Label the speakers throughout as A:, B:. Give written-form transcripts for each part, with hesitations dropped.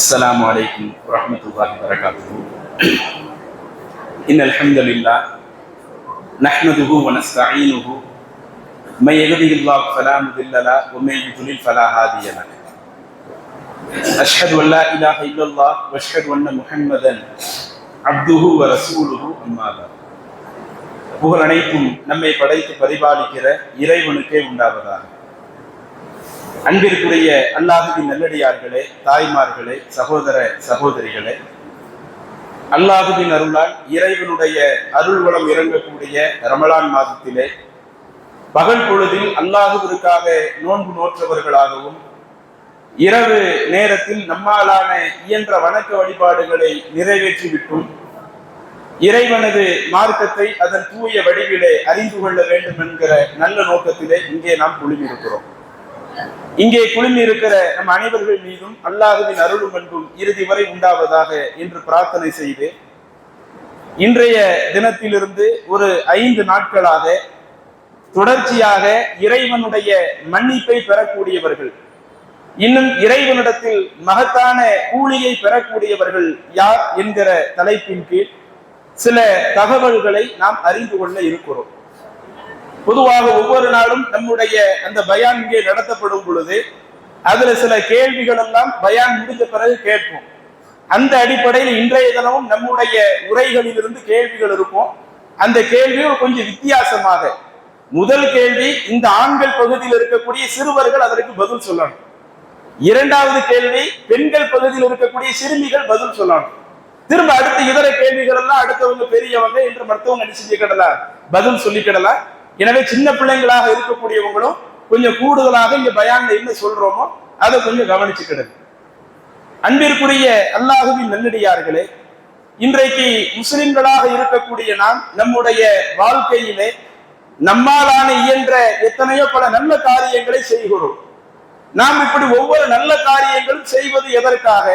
A: السلام عليكم ورحمة الله وبركاته. إن الحمد لله نحمده ونستعينه من يهده الله فلا مضل له ومن يضلل فلا هادي له. أشهد أن لا إله إلا الله وأشهد أن محمدا عبده ورسوله أما بعد. புகழ் அனைத்தும் நம்மை படைத்து பரிபாலிக்கிற இறைவனுக்கே உண்டாவதாக. அன்பிற்குரிய அல்லாஹுவின் நல்லடியார்களே, தாய்மார்களே, சகோதர சகோதரிகளே, அல்லாஹுவின் அருளால் இறைவனுடைய அருள் வளம் இறங்கக்கூடிய ரமலான் மாதத்திலே பகல் பொழுதில் அல்லாஹுவிற்காக நோன்பு நோற்றவர்களாகவும் இரவு நேரத்தில் நம்மாலான இயன்ற வணக்க வழிபாடுகளை நிறைவேற்றிவிட்டும் இறைவனது மார்க்கத்தை அதன் தூய வடிவிலே அறிந்து கொள்ள வேண்டும் என்கிற நல்ல நோக்கத்திலே இங்கே நாம் குழுமியிருக்கிறோம். இங்கே குழுமி இருக்கிற நம் அனைவர்கள் மீதும் அல்லாஹுவின் அருளும் அன்பும் இறுதி வரை உண்டாவதாக என்று பிரார்த்தனை செய்து, இன்றைய தினத்திலிருந்து ஒரு 5 நாட்களாக தொடர்ச்சியாக இறைவனுடைய மன்னிப்பை பெறக்கூடியவர்கள், இன்னும் இறைவனிடத்தில் மகத்தான கூலியை பெறக்கூடியவர்கள் யார் என்கிற தலைப்பின் கீழ் சில தகவல்களை நாம் அறிந்து கொள்ள இருக்கிறோம். பொதுவாக ஒவ்வொரு நாளும் நம்முடைய அந்த பயான் இங்கே நடத்தப்படும் பொழுது அதுல சில கேள்விகள் எல்லாம் பயான் முடிஞ்ச பிறகு கேட்போம். அந்த அடிப்படையில் இன்றைய தினமும் நம்முடைய உரைகளில் இருந்து கேள்விகள் இருக்கும். அந்த கேள்வி கொஞ்சம் வித்தியாசமாக, முதல் கேள்வி இந்த ஆண்கள் பகுதியில் இருக்கக்கூடிய சிறுவர்கள் அதற்கு பதில் சொல்லணும். இரண்டாவது கேள்வி பெண்கள் பகுதியில் இருக்கக்கூடிய சிறுமிகள் பதில் சொல்லணும். திரும்ப அடுத்த இதர கேள்விகள் எல்லாம் அடுத்தவங்க பெரியவங்க என்று மற்றவங்க செஞ்சுக்கிடலாம், பதில் சொல்லிக்கிடலாம். எனவே சின்ன பிள்ளைங்களாக இருக்கக்கூடியவங்களும் கொஞ்சம் கூடுதலாக இங்க பயான்ல என்ன சொல்றோமோ அதை கொஞ்சம் கவனிச்சுக்கிடுது. அன்பிற்குரிய அல்லாஹுவின் நல்லடியார்களே, இன்றைக்கு முஸ்லிம்களாக இருக்கக்கூடிய நாம் நம்முடைய வாழ்க்கையிலே நம்மாலான இயன்ற எத்தனையோ பல நல்ல காரியங்களை செய்கிறோம். நாம் இப்படி ஒவ்வொரு நல்ல காரியங்களும் செய்வது எதற்காக?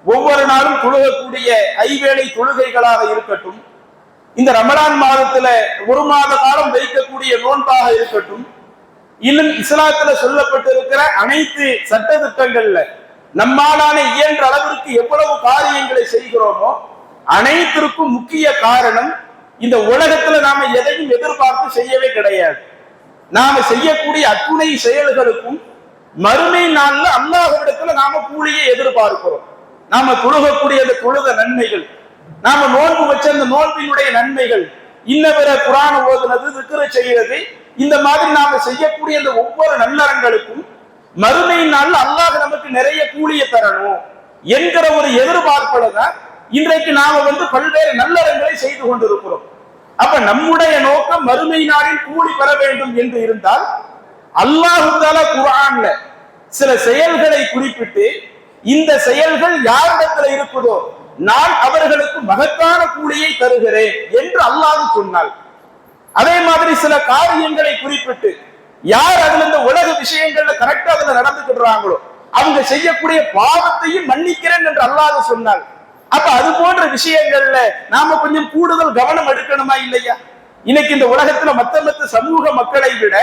A: ஒவ்வொரு நாளும் தொழுகக்கூடிய ஐவேளை தொழுகைகளாக இருக்கட்டும், இந்த ரமலான் மாதத்துல 1 மாத காலம் வைக்கக்கூடிய நோன்பாக இருக்கட்டும், இன்னும் இஸ்லாத்துல சொல்லப்பட்டிருக்கிற அனைத்து சட்ட திட்டங்கள்ல நம்மாலான இயன்ற அளவிற்கு எவ்வளவு காரியங்களை செய்கிறோமோ அனைத்திற்கும் முக்கிய காரணம், இந்த உலகத்துல நாம எதையும் எதிர்பார்த்து செய்யவே கிடையாது. நாம செய்யக்கூடிய அத்துணை செயல்களுக்கும் மறுமை நாள்ல அல்லாஹ்விடத்துல நாம கூலியை எதிர்பார்க்கிறோம். நாம தொழுகக்கூடிய அந்த தொழுத நன்மைகள், நாம நோன்பு வச்ச அந்த நோன்பினுடைய நன்மைகள், இன்ன பிற குர்ஆன் ஓதுனது, திக்ர் செய்யறது, இந்த மாதிரி நாம செய்யக்கூடிய அந்த ஒவ்வொரு நல்லறங்களுக்கும் மறுமை நாள் அல்லாஹ் நமக்கு நிறைய கூலியை தரணும் என்கிற ஒரு எதிர்பார்ப்புல தான் இன்றைக்கு நாம பல்வேறு நல்லறங்களை செய்து கொண்டிருக்கிறோம். அப்ப நம்முடைய நோக்கம் மறுமை நாளில் கூலி பெற வேண்டும் என்று இருந்தால் அல்லாஹ் தஆலா குர்ஆன்ல சில செயல்களை குறிப்பிட்டு, இந்த செயல்கள் யாரிடத்துல இருக்குதோ நான் அவர்களுக்கு மகத்தான கூலியை தருகிறேன் என்று அல்லாஹ் சொன்னாள். அதே மாதிரி சில காரியங்களை குறிப்பிட்டு, யார் அதுல இந்த உலக விஷயங்கள்ல கரெக்டா அதுல நடந்துக்கிறாங்களோ அவங்க செய்யக்கூடிய பாவத்தையும் மன்னிக்கிறேன் என்று அல்லாஹ் சொன்னாள். அப்ப அது போன்ற விஷயங்கள்ல நாம கொஞ்சம் கூடுதல் கவனம் எடுக்கணுமா இல்லையா? இன்னைக்கு இந்த உலகத்துல மத்த சமூக மக்களை விட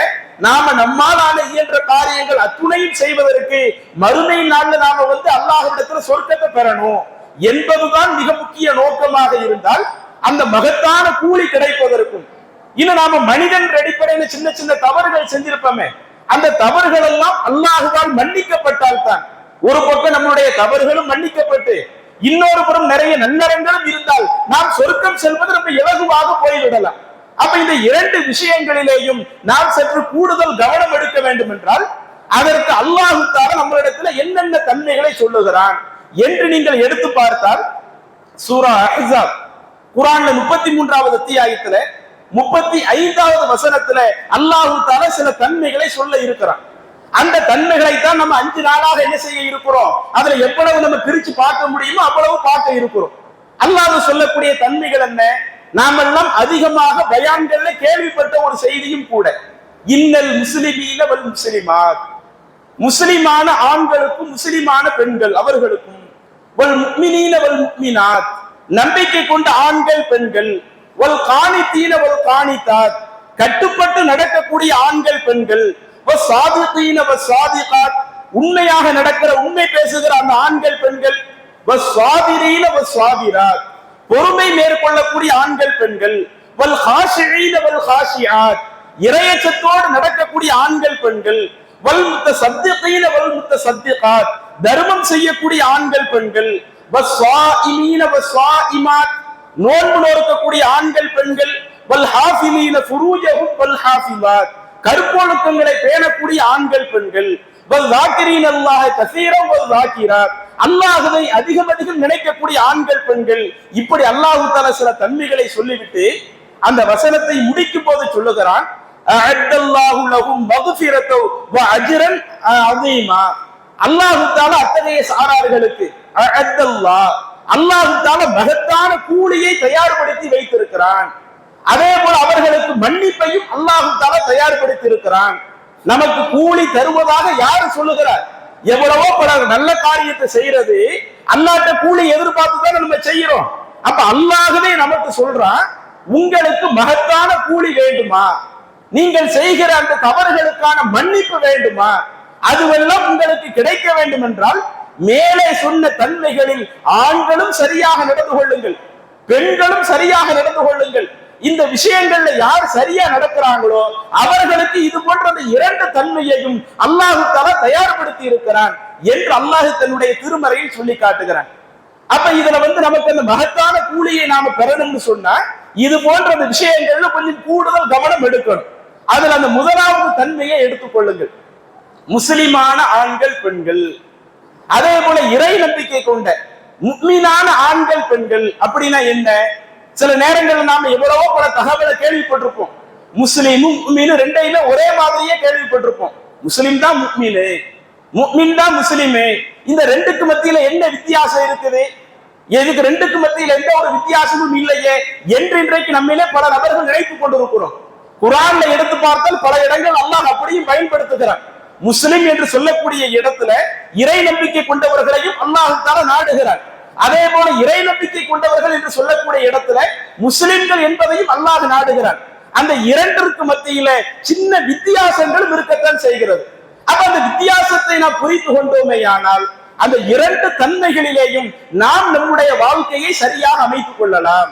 A: நாம நம்மாலான இயன்ற காரியங்கள் அத்துணையும் செய்வதற்கு மறுமை நாள்ல நாம அல்லாஹ்விடத்துல சொர்க்கத்தை பெறணும் என்பதுதான் மிக முக்கிய நோக்கமாக இருந்தால் அந்த மகத்தான கூலி கிடைப்பதற்கும், இன்னும் நாம மனிதன் அடிப்படையில சின்ன சின்ன தவறுகள் செஞ்சிருப்போமே, அந்த தவறுகள் எல்லாம் அல்லாஹ்வால் மன்னிக்கப்பட்டால் தான் ஒரு பக்கம் நம்மளுடைய தவறுகளும் மன்னிக்கப்பட்டு இன்னொரு புறம் நிறைய நல்லறங்களும் இருந்தால் நாம் சொர்க்கம் செல்வது ரொம்ப இலகுவாக போய்விடலாம். அப்ப இந்த 2 விஷயங்களிலேயும் நாம் சற்று கூடுதல் கவனம் எடுக்க வேண்டும் என்றால் அதற்கு அல்லாஹ் தஆலா நம்மளிடத்துல என்னென்ன தன்மைகளை சொல்லுகிறான் என்று நீங்கள் எடுத்து பார்த்தால், சூரா அஹ்ஸாப் குர்ஆன்ல 33வது அத்தியாயத்துல 35வது வசனத்துல அல்லாஹ் தஆலா சில தன்மைகளை சொல்ல இருக்கிறான். அந்த தன்மைகளை தான் நம்ம 5 நாளாக என்ன செய்ய இருக்கிறோம், அதுல எவ்வளவு நம்ம பிரிச்சு பார்க்க முடியுமோ அவ்வளவு பார்க்க இருக்கிறோம். அல்லாஹ் சொல்லக்கூடிய தன்மைகள் என்ன? நாமெல்லாம் அதிகமாக பயான்கள்ல கேள்விப்பட்ட ஒரு செய்தியும் கூட, இன்னல் முஸ்லிமீன வல் முஸ்லிமாத், முஸ்லிமான ஆண்களுக்கும் முஸ்லிமான பெண்கள் அவர்களுக்கும், வல் முஃமினீன வல் முஃமினாத், நம்பிக்கை கொண்ட ஆண்கள் பெண்கள், வல் கானித்தீன வல் கானிதாத், கட்டுப்பட்டு நடக்கக்கூடிய ஆண்கள் பெண்கள், வஸ் சாதிகீன வஸ் சாதிகாத், உண்மையாக நடக்கிற உண்மை பேசுகிற அந்த ஆண்கள் பெண்கள், பொறுமை மேற்கொள்ளக்கூடிய ஆண்கள் பெண்கள், இறையச்சத்தோடு நடக்கக்கூடிய ஆண்கள் பெண்கள், தர்மம் செய்யக்கூடிய ஆண்கள் பெண்கள், நோன்பு நோக்கக்கூடிய ஆண்கள் பெண்கள், கற்பொழுக்கங்களை பேணக்கூடிய ஆண்கள் பெண்கள், அல்லாஹ்வை அதிகம் அதிகம் நினைக்கக்கூடிய ஆண்கள் பெண்கள். இப்படி அல்லாஹ் தஆலா சில தன்மைகளை சொல்லிவிட்டு அந்த வசனத்தை முடிக்கும் போது சொல்லுகிறான், அஅத்தல்லாஹு லஹும் மக்ஃபிரத்து வ அஜ்ரன் அதீமா. அல்லாஹ் தஆலா அத்தகைய சாரார்களுக்கு அல்லாஹ் தஆலா மகத்தான கூலியை தயார்படுத்தி வைத்திருக்கிறான். அதே போல அவர்களுக்கு மன்னிப்பையும் அல்லாஹ் தஆலா தயார்படுத்தி இருக்கிறான். நமக்கு கூலி தருவதாக யாரு சொல்லுகிறார்? எவ்வளவோ பல நல்ல காரியத்தை செய்யறது அல்லாஹ்ட்ட கூலி எதிர்பார்த்துதான் நம்ம செய்யறோம். அப்ப அல்லாஹ்வே நமக்கு சொல்றான், உங்களுக்கு மகத்தான கூலி வேண்டுமா, நீங்கள் செய்கிற அந்த தவறுகளுக்கான மன்னிப்பு வேண்டுமா, அதுவெல்லாம் உங்களுக்கு கிடைக்க வேண்டும் என்றால் மேலே சொன்ன தன்மைகளில் ஆண்களும் சரியாக நடந்து கொள்ளுங்கள், பெண்களும் சரியாக நடந்து கொள்ளுங்கள். இந்த விஷயங்கள்ல யார் சரியா நடக்கிறாங்களோ அவர்களுக்கு இது போன்ற அந்த இரண்டு தன்மையையும் அல்லாஹ் தஆலா தயார்படுத்தி இருக்கிறான் என்று அல்லாஹ் தன்னுடைய திருமறையில் சொல்லி காட்டுகிறான். அப்ப இதுல நமக்கு அந்த மகத்தான கூலியை நாம பெறணும்னு சொன்னா இது போன்ற அந்த விஷயங்கள்ல கொஞ்சம் கூடுதல் கவனம் எடுக்கணும். அதுல அந்த முதலாவது தன்மையை எடுத்துக்கொள்ளுங்கள், முஸ்லிமான ஆண்கள் பெண்கள். அதே போல இறை நம்பிக்கை கொண்ட முஃமினான ஆண்கள் பெண்கள். அப்படின்னா என்ன? சில நேரங்களில் நாம எவ்வளவோ பல தகவலை கேள்விப்பட்டிருப்போம். முஸ்லிமும் முஃமினும் ரெண்டையுமே ஒரே மாதிரியே கேள்விப்பட்டிருப்போம். முஸ்லிம் தான் முஃமினு, முஃமின் தான் முஸ்லிமு. இந்த ரெண்டுக்கு மத்தியில என்ன வித்தியாசம் இருக்குது? எதுக்கு ரெண்டுக்கு மத்தியில் எந்த ஒரு வித்தியாசமும் இல்லையே என்று இன்றைக்கு நம்மளே பல நபர்கள் நினைத்துக் கொண்டிருக்கிறோம். குர்ஆன்ல எடுத்து பார்த்தால் பல இடங்கள் அல்லாஹ் அப்படியும் பயன்படுத்துகிறான். முஸ்லிம் என்று சொல்லக்கூடிய இடத்துல இறை நம்பிக்கை கொண்டவர்களையும் அல்லாஹ் தஆலா நாடுகிறார். அதே போல இறை நம்பிக்கை கொண்டவர்கள் என்று சொல்லக்கூடிய இடத்துல முஸ்லிம்கள் என்பதையும் அல்லாஹ் நாடுகிறார். அந்த இரண்டிற்கு மத்தியில சின்ன வித்தியாசங்களும் இருக்கத்தான் செய்கிறது. அப்ப அந்த வித்தியாசத்தை நாம் புரிந்து கொண்டோமேயானால் அந்த இரண்டு தன்மைகளிலேயும் நாம் நம்முடைய வாழ்க்கையை சரியாக அமைத்துக் கொள்ளலாம்.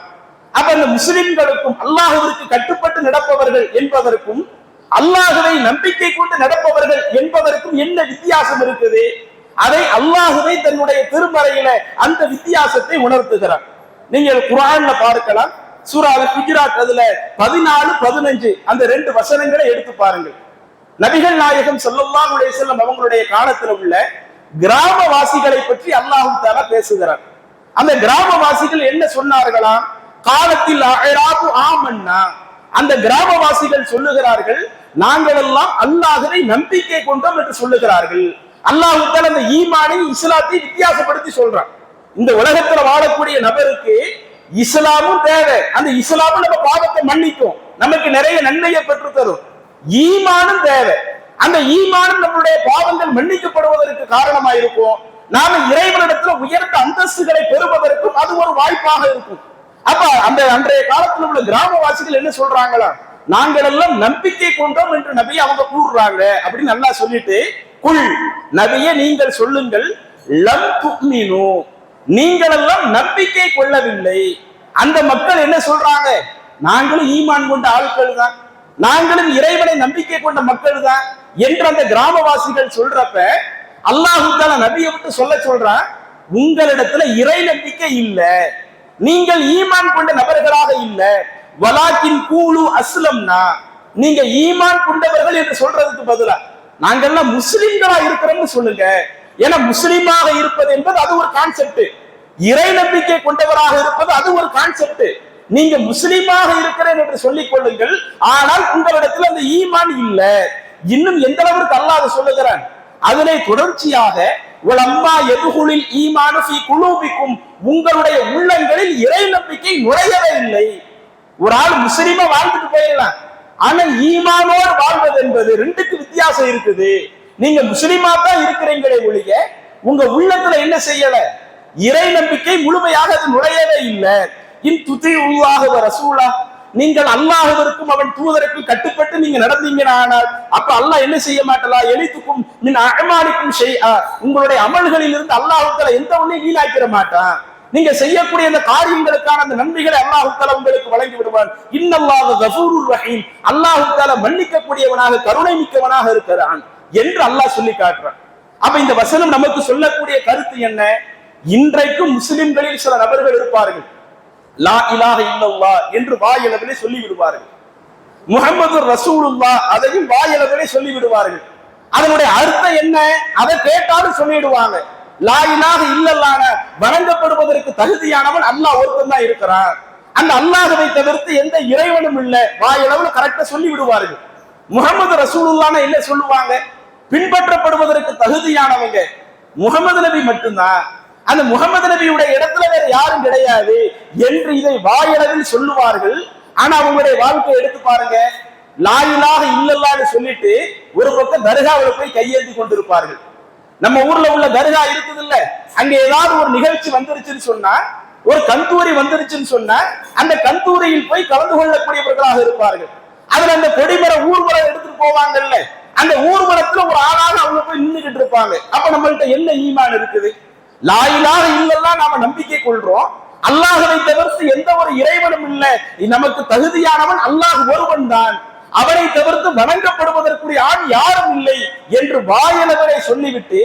A: அப்ப அந்த முஸ்லிம்களுக்கும் அல்லாஹ்விற்கு கட்டுப்பட்டு நடப்பவர்கள் என்பதற்கும் அல்லாஹ்வை நம்பிக்கை கொண்டு நடப்பவர்கள் என்பதற்கும் என்ன வித்தியாசம் இருக்குது? அதை அல்லாஹ்வை தன்னுடைய திருமறையில அந்த வித்தியாசத்தை உணர்த்துகிறார். நீங்கள் குர்ஆன்ல பார்க்கலாம், சூரா அல்-ஹுஜராத் அதுல 14, 15 அந்த ரெண்டு வசனங்களை எடுத்து பாருங்கள். நபிகள் நாயகம் ஸல்லல்லாஹு அலைஹி வஸல்லம் அவங்களுடைய காலத்துல உள்ள கிராமவாசிகளை பற்றி அல்லாஹ் தஆலா பேசுகிறார். அந்த கிராமவாசிகள் என்ன சொன்னார்களாம்? காலத்தில் அஅராபு ஆமன்னா. அந்த கிராமவாசிகள் சொல்லுகிறார்கள், நாங்கள் எல்லாம் அல்லாஹ்வை நம்பிக்கை கொண்டோம் என்று சொல்லுகிறார்கள். அல்லாஹ் தஆலா அந்த ஈமானை இஸ்லாத்தை வித்தியாசப்படுத்தி சொல்றான். இந்த உலகத்துல வாழக்கூடிய நபருக்கு இஸ்லாமும் தேவை. அந்த இஸ்லாமும் நம்ம பாவத்தை மன்னிக்கும், நமக்கு நிறைய நன்மையை பெற்று தரும். ஈமானும் தேவை. அந்த ஈமானும் நம்மளுடைய பாவங்கள் மன்னிக்கப்படுவதற்கு காரணமா இருக்கும். நாம இறைவனிடத்துல உயர்ந்த அந்தஸ்துகளை பெறுவதற்கும் அது ஒரு வாய்ப்பாக இருக்கும். அப்ப அந்த அன்றைய காலத்துல உள்ள கிராமவாசிகள் என்ன சொல்றாங்களா? நாங்கள் எல்லாம் நம்பிக்கை கொண்டோம் என்று நபி அவங்க கூறுறாங்க அப்படின்னு நல்லா சொல்லிட்டு, குல் நபியே நீங்கள் சொல்லுங்கள், லம் துமினு, நீங்கள் எல்லாம் நம்பிக்கை கொள்ளவில்லை. அந்த மக்கள் என்ன சொல்றாங்க? நாங்களும் ஈமான் கொண்ட ஆட்கள் தான், நாங்களும் இறைவனை நம்பிக்கை கொண்ட மக்கள் தான் என்று அந்த கிராமவாசிகள் சொல்றப்ப அல்லாஹ் தஆலா நபியை விட்டு சொல்றான், உங்களிடத்துல இறை நம்பிக்கை இல்ல, நீங்கள் ஈமான் கொண்ட நபர்களாக இல்ல, வலாக்கின் கூலு அஸ்லம்னா, நீங்க ஈமான் கொண்டவர்கள் என்று சொல்றதுக்கு பதிலா நாங்கெல்லாம் முஸ்லிம்களா இருக்கிறோம்னு சொல்லுங்க. ஏன்னா முஸ்லிமாக இருப்பது என்பது அது ஒரு கான்செப்ட், இறை நம்பிக்கை கொண்டவராக இருப்பது அது ஒரு கான்செப்ட். நீங்க முஸ்லிமாக இருக்கிறேன் என்று சொல்லிக் கொள்ளுங்கள், ஆனால் உங்களிடத்தில் அந்த ஈமான் இல்ல. இன்னும் எந்த அளவுக்கு அல்லாஹ் சொல்லுகிறான்? அதிலே தொடர்ச்சியாக வலம்மா யதுகுலில் ஈமானு ஃபீ குலூபிக்கும், உங்களுடைய உள்ளங்களில் இறை நம்பிக்கை நுழையவே இல்லை. ஒரு ஆள் முஸ்லிமா வாழ்ந்துட்டு போயிடலாம், ஆனா ஈமானோடு வாழ்வது என்பது ரெண்டுக்கு வித்தியாசம் இருக்குது. நீங்க முஸ்லிமா தான் இருக்கிறீங்களே ஒழிய உங்க உள்ளத்துல என்ன செய்யல? இறை நம்பிக்கை முழுமையாக அது நுழையவே இல்லை. இன் துதிஉல்லாஹ வ ரசூலா, நீங்கள் அல்லாஹ்விற்கும் அவன் தூதருக்கும் கட்டுப்பட்டு நீங்க நடந்தீங்கன்னா அப்ப அல்லாஹ் என்ன செய்ய மாட்டலா எலித்துக்கும் மின் அஅமாலிக்கும் ஷைஆ உங்களுடைய அமல்களில் இருந்து அல்லாஹ் தஆலா எந்த ஒன்றையும் வீணாக்கிற மாட்டான். நீங்க செய்யக்கூடிய அந்த காரியங்களுக்கான அந்த நன்மைகளை அல்லாஹ் தஆலா உங்களுக்கு வழங்கி விடுவான். இன்னல்லாஹு கஃபூருர் ரஹீம் அல்லாஹ் தஆலா மன்னிக்கக்கூடியவனாக கருணை மிக்கவனாக இருக்கிறான் என்று அல்லாஹ் சொல்லி காட்டுறான். அப்ப இந்த வசனம் நமக்கு சொல்லக்கூடிய கருத்து என்ன? இன்றைக்கும் முஸ்லிம்களில் சில நபர்கள் இருப்பார்கள், லா இலாஹ இல்லல்லாஹ் என்று வாயளவிலே சொல்லி விடுவார்கள், முஹம்மது ரசூலுல்லாஹ் அதையும் வாயளவிலே சொல்லி விடுவார்கள். அதனுடைய அர்த்தம் என்ன? அதை கேட்டாலும் சொல்லிடுவாங்க. லா இலாஹ இல்லல்லாஹ் வணங்கப்படுவதற்கு தகுதியானவன் அல்லாஹ் ஒருத்தன் தான் இருக்கிறான், அந்த அல்லாஹ்வை தவிர்த்து எந்த இறைவனும் இல்லை, வாயளவுல கரெக்டா சொல்லி விடுவார்கள். முஹம்மது ரசூலுல்லாஹ்னா என்ன சொல்லுவாங்க? பின்பற்றப்படுவதற்கு தகுதியானவங்க முகமது நபி மட்டும்தான், அந்த முகமது நபியுடைய இடத்துல வேற யாரும் கிடையாது என்று இதை வாயளவில் சொல்லுவார்கள். ஆனா அவங்களுடைய வாழ்க்கையை எடுத்து பாருங்க, லா இலாஹ இல்லல்லாஹ்னு சொல்லிட்டு ஒரு பக்கம் தர்காவுல போய் கையேந்தி கொண்டிருப்பார்கள். நம்ம ஊர்ல உள்ள தர்கா இருக்குது இல்ல, அங்க ஏதாவது ஒரு நிகழ்ச்சி வந்துருச்சுன்னு சொன்னா, ஒரு கந்தூரி வந்துருச்சுன்னு சொன்னா அந்த கந்தூரியில் போய் கலந்து கொள்ளக்கூடியவர்களாக இருப்பார்கள். அதுல அந்த கொடிமர ஊர்வலம் எடுத்துட்டு போவாங்கல்ல, அந்த ஊர்வலத்துல ஒரு ஆளாக அவங்க போய் நின்றுகிட்டு இருப்பாங்க. அப்ப நம்மள்ட்ட என்ன ஈமான் இருக்குது? லா இலாஹ இல்லல்லாஹ் நாம நம்பிக்கை கொள்றோம், அல்லாஹ்வை தவிர்த்து எந்த ஒரு இறைவனும் இல்லை, நமக்கு தகுதியானவன் அல்லாஹ் ஒருவன் தான், அவரை தவிர்த்து வணங்கப்படுவதற்குரிய ஆள் யாரும் இல்லை என்று வாயளவிலே சொல்லிவிட்டு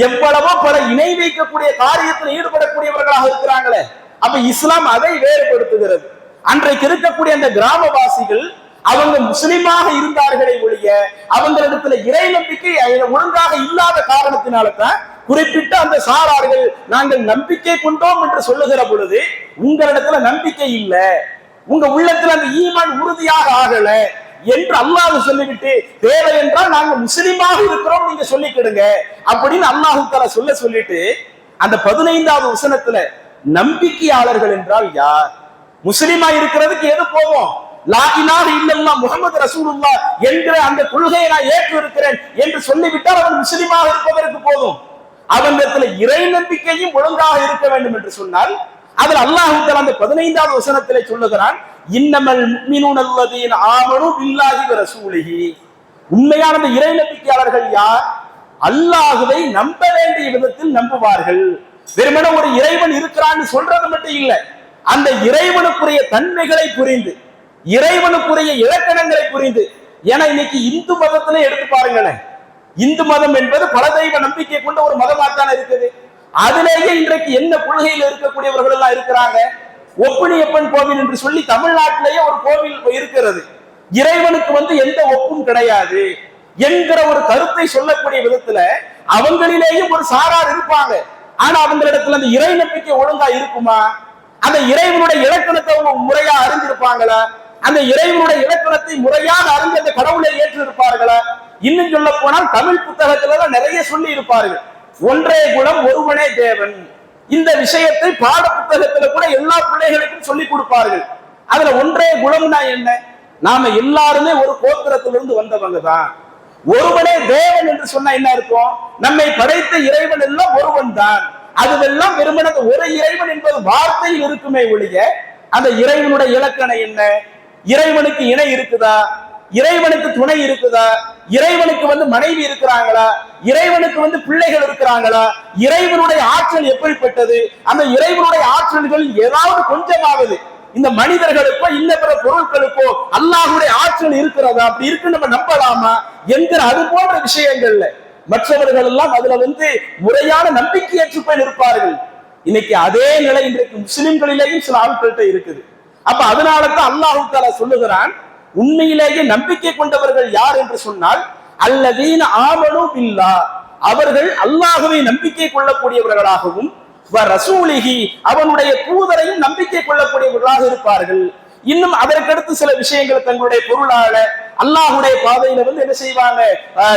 A: எவ்வளவோ பல இணை வைக்கக்கூடிய காரியத்தில் ஈடுபடக்கூடியவர்களாக இருக்கிறாங்களே. அப்ப இஸ்லாம் அதை வேறுபடுத்துகிறது. அன்றைக்கு இருக்கக்கூடிய அந்த கிராமவாசிகள் அவங்க முஸ்லிமாக இருந்தார்களே ஒழிய அவங்களிடத்துல இறை நம்பிக்கை ஒழுங்காக இல்லாத காரணத்தினால தான் குறிப்பிட்ட அந்த சாரார்கள் நாங்கள் நம்பிக்கை கொண்டோம் என்று சொல்லுகிற பொழுது உங்களிடத்துல நம்பிக்கை இல்லை, உங்க உள்ளத்துல அந்த ஈமான் உறுதியாக ஆகல என்று அல்லாஹ் சொல்லிவிட்டு தேவை என்றால் நாங்க முஸ்லிமாக இருக்கிறோம் நீங்க சொல்லிக்கிடுங்க அப்படின்னு அல்லாஹ் தஆலா சொல்லிட்டு அந்த 15வது வசனத்துல நம்பிக்கையாளர்கள் என்றால் யார்? முஸ்லிமா இருக்கிறதுக்கு எது போதும்? லா இலாஹ இல்லல்லாஹ் முஹம்மது ரசூலுல்லாஹ் என்கிற அந்த கொள்கையை நான் ஏற்று இருக்கிறேன் என்று சொல்லிவிட்டால் அவன் முஸ்லிமாக இருப்பதற்கு போதும். அவனிடத்துல இறை நம்பிக்கையும் ஒழுங்காக இருக்க வேண்டும் என்று சொன்னால் அதில் அல்லாஹ் தஆலா அந்த 15வது வசனத்திலே சொல்லுகிறான், இன்னமல் முஃமினூன அல்லதீன ஆமனு பில்லாஹி வ ரசூலிஹி. உண்மையான அந்த இறை நம்பிக்கையாளர்கள் யார்? அல்லாஹ்வை நம்ப வேண்டிய விதத்தில் நம்புவார்கள். வெறுமனே ஒரு இறைவன் இருக்கிறான்னு சொல்றது மட்டும் இல்லை, அந்த இறைவனுக்குரிய தன்மைகளை புரிந்து இறைவனுக்குரிய இலக்கணங்களை புரிந்து. ஏன்னா இன்னைக்கு இந்து மதத்திலே எடுத்து பாருங்களேன், இந்து மதம் என்பது பல தெய்வ நம்பிக்கை கொண்ட ஒரு மதமாகத்தானே இருக்குது. அதிலேயே இன்றைக்கு என்ன கொள்கையில் இருக்கக்கூடியவர்கள் எல்லாம் இருக்கிறாங்க. ஒப்புனியப்பன் கோவில் என்று சொல்லி தமிழ்நாட்டிலேயே ஒரு கோவில் இருக்கிறது, இறைவனுக்கு எந்த ஒப்பும் கிடையாது என்கிற ஒரு கருத்தை சொல்லக்கூடிய விதத்துல அவங்களிலேயும் ஒரு சாரார் இருப்பாங்க. ஆனா அவங்களிடத்துல அந்த இறை நம்பிக்கை ஒழுங்கா இருக்குமா? அந்த இறைவனுடைய இலக்கணத்தை அவங்க முறையா அறிந்திருப்பாங்களா? அந்த இறைவனுடைய இலக்கணத்தை முறையாக அறிந்து அந்த கடவுளை ஏற்று இருப்பார்களா? இன்னும் சொல்ல போனால் தமிழ் புத்தகத்துல நிறைய சொல்லி இருப்பார்கள், ஒன்றே குலம் ஒருவனே தேவன். இந்த விஷயத்தை பாட புத்தகத்துல கூட எல்லா பிள்ளைகளுக்கும் சொல்லி கொடுப்பார்கள். அதுல ஒன்றே குலம்னா என்ன? நாம எல்லாருமே ஒரு கோத்திரத்திலிருந்து வந்தவங்க தான். ஒருவனே தேவன் என்று சொன்னா என்ன இருக்கும்? நம்மை படைத்த இறைவன் எல்லாம் ஒருவன் தான். அதுவெல்லாம் வெறுமனே ஒரு இறைவன் என்பது வார்த்தையில் இருக்குமே ஒழிய அந்த இறைவனுடைய இலக்கணம் என்ன? இறைவனுக்கு இணை இருக்குதா? இறைவனுக்கு துணை இருக்குதா? இறைவனுக்கு மனைவி இருக்கிறாங்களா? இறைவனுக்கு பிள்ளைகள் இருக்கிறாங்களா? இறைவனுடைய ஆற்றல் எப்படிப்பட்டது? அந்த இறைவனுடைய ஆற்றல்கள் ஏதாவது கொஞ்சமாவது இந்த மனிதர்களுக்கோ இன்ன பிற பொருட்களுக்கோ அல்லாஹ்வுடைய ஆற்றல் இருக்கிறதா? அப்படி இருக்கு நம்ம நம்பலாமா என்கிற அது போன்ற விஷயங்கள்ல மற்றவர்கள் எல்லாம் அதுல முறையான நம்பிக்கையற்று போய் இருப்பார்கள். இன்னைக்கு அதே நிலை இன்றைக்கு முஸ்லிம்களிலேயும் சில ஆட்கள்கிட்ட இருக்குது. அப்ப அதனாலதான் அல்லாஹ் தஆலா சொல்லுகிறான், உண்மையிலேயே நம்பிக்கை கொண்டவர்கள் யார் என்று சொன்னால் அல்லதீன ஆமனு பில்லாஹ், அவர்கள் அல்லாஹ்வை நம்பிக்கை கொள்ளக்கூடியவர்களாகவும் வ ரசூலிஹி, அவனுடைய தூதரையும் நம்பிக்கை கொள்ளக்கூடியவர்களாக இருப்பார்கள். இன்னும் அதற்கடுத்து சில விஷயங்கள் தங்களுடைய பொருளால அல்லாஹ்வுடைய பாதையில என்ன செய்வாங்க?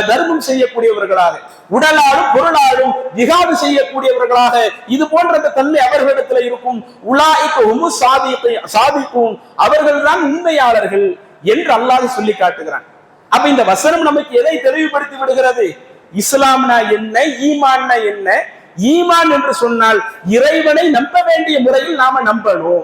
A: தர்மம் செய்யக்கூடியவர்களாக, உடலாலும் பொருளாலும் ஜிஹாது செய்யக்கூடியவர்களாக, இது போன்ற அந்த தன்மை அவர்களிடத்துல இருக்கும். உலாயிக ஹுமு சாதிக்கும், அவர்கள் தான் உண்மையாளர்கள் என்று அல்லாஹ் சொல்லி காட்டுகிறான். அப்ப இந்த வசனம் நமக்கு எதை தெளிவுபடுத்தி விடுகிறது? இஸ்லாம்னா என்ன, ஈமான்னா என்ன? ஈமான் என்று சொன்னால் இறைவனை நம்ப வேண்டிய முறையில் நாம நம்பணும்.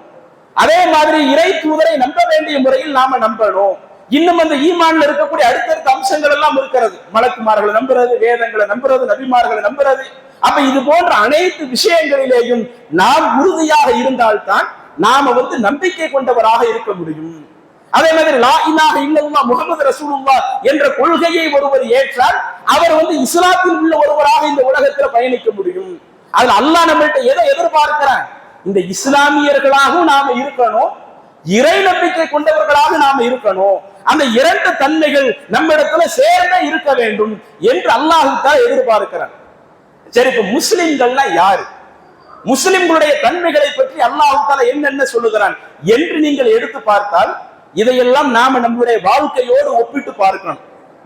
A: அதே மாதிரி இறை தூதரை நம்ப வேண்டிய முறையில் நாம நம்பணும். இன்னும் அந்த ஈமான்ல இருக்கக்கூடிய அடுத்தடுத்த அம்சங்கள் எல்லாம் இருக்கிறது. மலக்குமார்களை நம்புறது, வேதங்களை நம்புறது, நபிமார்களை நம்புறது. அப்ப இது போன்ற அனைத்து விஷயங்களிலேயும் நாம் உறுதியாக இருந்தால்தான் நாம நம்பிக்கை கொண்டவராக இருக்க முடியும். அதே மாதிரி லா இலாஹ இல்லல்லாஹ் முஹம்மது ரசூலுல்லாஹ் என்ற கொள்கையை ஒருவர் ஏற்றால் அவர் இஸ்லாத்தில் உள்ள ஒருவராக இந்த உலகத்தில் பயணிக்க முடியும். அதுல அல்லாஹ் நம்மள்ட்ட எதை எதிர்பார்க்கிறான்? இந்த இஸ்லாமியர்களாகவும் நாம இருக்கணும், இறை நம்பிக்கை கொண்டவர்களாக நாம இருக்கணும். அந்த இரண்டு தன்மைகள் நம்ம இடத்துல சேர்ந்தே இருக்க வேண்டும் என்று அல்லாஹ் தான் எதிர்பார்க்கிறான். சரி, இப்ப முஸ்லிம்கள்னா யாரு? முஸ்லிம்களுடைய தன்மைகளை பற்றி அல்லாஹ் தஆலா என்னென்ன சொல்லுகிறான் என்று நீங்கள் எடுத்து பார்த்தால் இதையெல்லாம் நாம நம்மளுடைய வாழ்க்கையோடு ஒப்பிட்டு பார்க்கணும்.